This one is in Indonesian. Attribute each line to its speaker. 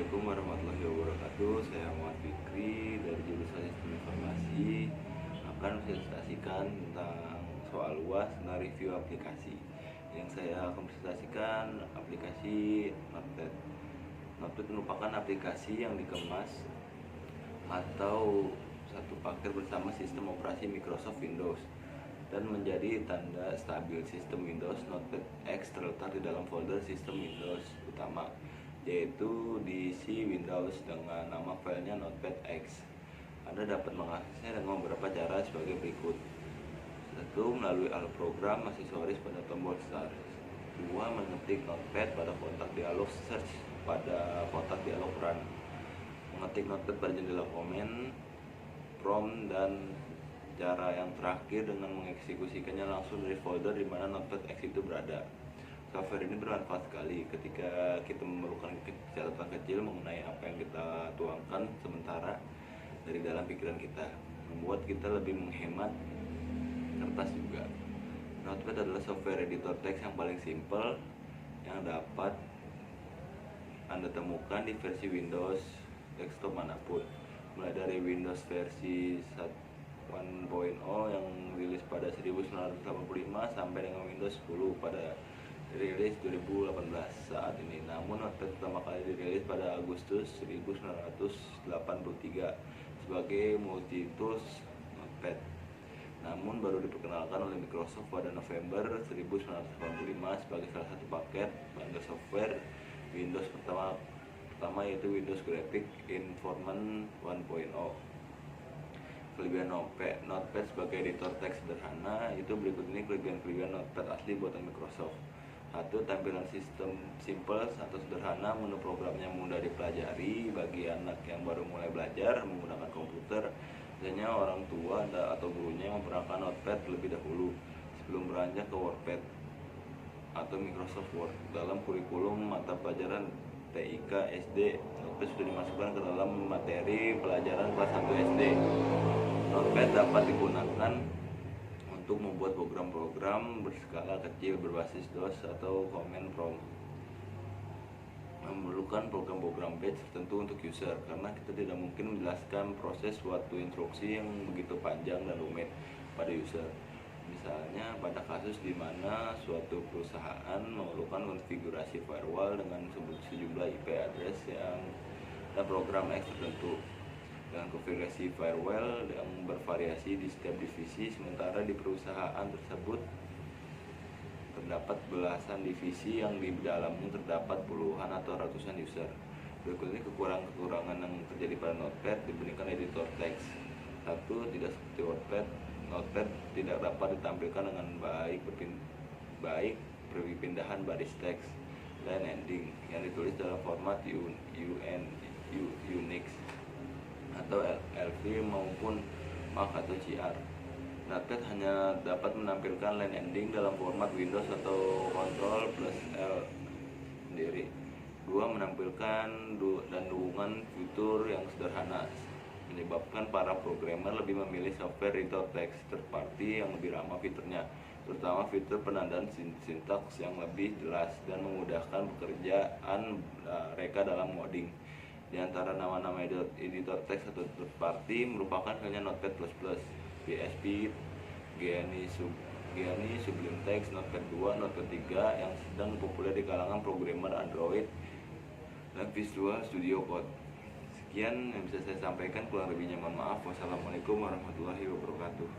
Speaker 1: Assalamualaikum warahmatullahi wabarakatuh. Saya Muhammad Fikri dari jurusan Sistem Informasi akan presentasikan tentang soal UAS tentang review aplikasi. Yang saya akan presentasikan aplikasi Notepad. Notepad merupakan aplikasi yang dikemas atau satu paket bersama sistem operasi Microsoft Windows dan menjadi tanda stabil sistem Windows. Notepad X terletak di dalam folder sistem Windows utama, yaitu diisi Windows dengan nama filenya Notepad X. Anda dapat mengaksesnya dengan beberapa cara sebagai berikut. 1. Melalui alat program aksesoris pada tombol Start. 2. Mengetik Notepad pada kotak dialog Search pada kotak dialog Run. Mengetik Notepad pada jendela komen, prompt, dan cara yang terakhir dengan mengeksekusikannya langsung dari folder di mana Notepad X itu berada. Software ini bermanfaat sekali ketika kita memerlukan catatan kecil mengenai apa yang kita tuangkan sementara dari dalam pikiran kita, membuat kita lebih menghemat kertas juga. Notepad adalah software editor teks yang paling simple yang dapat Anda temukan di versi Windows desktop manapun, mulai dari Windows versi 1.0 yang rilis pada 1985 sampai dengan Windows 10 pada rilis 2018 saat ini. Namun Notepad pertama kali dirilis pada Agustus 1983 sebagai multi-tools Notepad, namun baru diperkenalkan oleh Microsoft pada November 1985 sebagai salah satu paket bundle software Windows pertama yaitu Windows Graphic Environment 1.0. Kelebihan Notepad sebagai editor teks sederhana itu berikut ini kelebihan Notepad asli buatan Microsoft. 1. Tampilan sistem simple atau sederhana, menu programnya mudah dipelajari bagi anak yang baru mulai belajar menggunakan komputer. Biasanya orang tua atau gurunya yang memperkenalkan Notepad terlebih dahulu sebelum beranjak ke WordPad atau Microsoft Word. Dalam kurikulum mata pelajaran TIK SD, Notepad sudah dimasukkan ke dalam materi pelajaran kelas 1 SD. Notepad dapat digunakan untuk membuat program-program berskala kecil berbasis DOS atau command prompt. Memerlukan program-program batch tertentu untuk user karena kita tidak mungkin menjelaskan proses suatu instruksi yang begitu panjang dan rumit pada user. Misalnya pada kasus di mana suatu perusahaan memerlukan konfigurasi firewall dengan sejumlah IP address dan program X tertentu dengan konfigurasi firewall yang bervariasi di setiap divisi, sementara di perusahaan tersebut terdapat belasan divisi yang di dalamnya terdapat puluhan atau ratusan user. Berikut ini kekurangan yang terjadi pada Notepad dibandingkan editor teks. 1. Tidak seperti WordPad, Notepad tidak dapat ditampilkan dengan baik perpindahan baris teks dan ending yang ditulis dalam format Unix atau LV maupun Mac atau CR. Notepad hanya dapat menampilkan line ending dalam format Windows atau Ctrl+L sendiri. 2. Menampilkan dan dukungan fitur yang sederhana, menyebabkan para programmer lebih memilih software editor teks third party yang lebih ramah fiturnya, terutama fitur penandaan sintaks yang lebih jelas dan memudahkan pekerjaan mereka dalam coding. Di antara nama-nama editor teks atau third party merupakan halnya Notepad++, PHP, Geany, Sublime Text, Notepad 2, Notepad 3 yang sedang populer di kalangan programmer Android, dan Visual Studio Code. Sekian yang bisa saya sampaikan, kurang lebihnya mohon maaf. Wassalamualaikum warahmatullahi wabarakatuh.